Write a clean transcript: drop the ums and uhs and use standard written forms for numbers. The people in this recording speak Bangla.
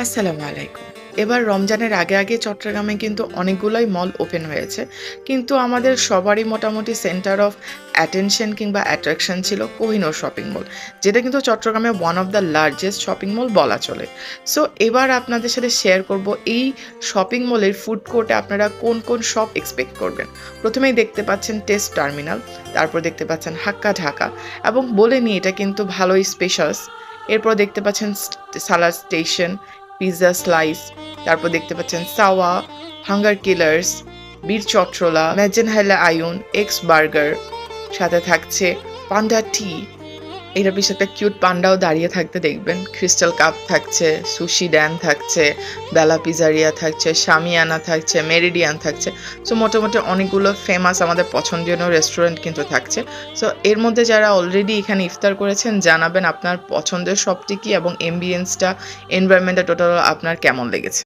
আসসালামু আলাইকুম। এবার রমজানের আগে চট্টগ্রামে কিন্তু অনেকগুলাই মল ওপেন হয়েছে। কিন্তু আমাদের সবারই মোটামুটি সেন্টার অফ অ্যাটেনশন কিংবা অ্যাট্রাকশন ছিল কোহিনূর শপিং মল। যেটা কিন্তু চট্টগ্রামে one of the largest shopping mall বলা চলে। সো এবার আপনাদের সাথে শেয়ার করব এই শপিং মলের ফুড কোর্টে আপনারা কোন শপ এক্সপেক্ট করবেন। প্রথমেই দেখতে পাচ্ছেন টেস্ট টার্মিনাল, তারপর দেখতে পাচ্ছেন হাক্কা ঢাকা এবং বলে নিই এটা কিন্তু ভালোই স্পেশাস। এরপর দেখতে পাচ্ছেন সালাদ স্টেশন, পিৎজা স্লাইস, তারপর দেখতে পাচ্ছেন সাওয়া, হাঙ্গার কিলার্স, বীর চট্রলা, ম্যাজেনহাইলা আয়ুন, এক্স বার্গার, সাথে থাকছে পান্ডা টি। এটার পিছনে একটা কিউট পান্ডাও দাঁড়িয়ে থাকতে দেখবেন। ক্রিস্টাল কাপ থাকছে, সুশি ড্যান থাকছে, বেলা পিজারিয়া থাকছে, শামিয়ানা থাকছে, মেরিডিয়ান থাকছে। সো মোটামুটি অনেকগুলো ফেমাস আমাদের পছন্দনীয় রেস্টুরেন্ট কিন্তু থাকছে। সো এর মধ্যে যারা অলরেডি এখানে ইফতার করেছেন জানাবেন আপনার পছন্দের শপটি কি এবং এমবিয়েন্সটা, এনভায়রনমেন্টটা টোটাল আপনার কেমন লেগেছে।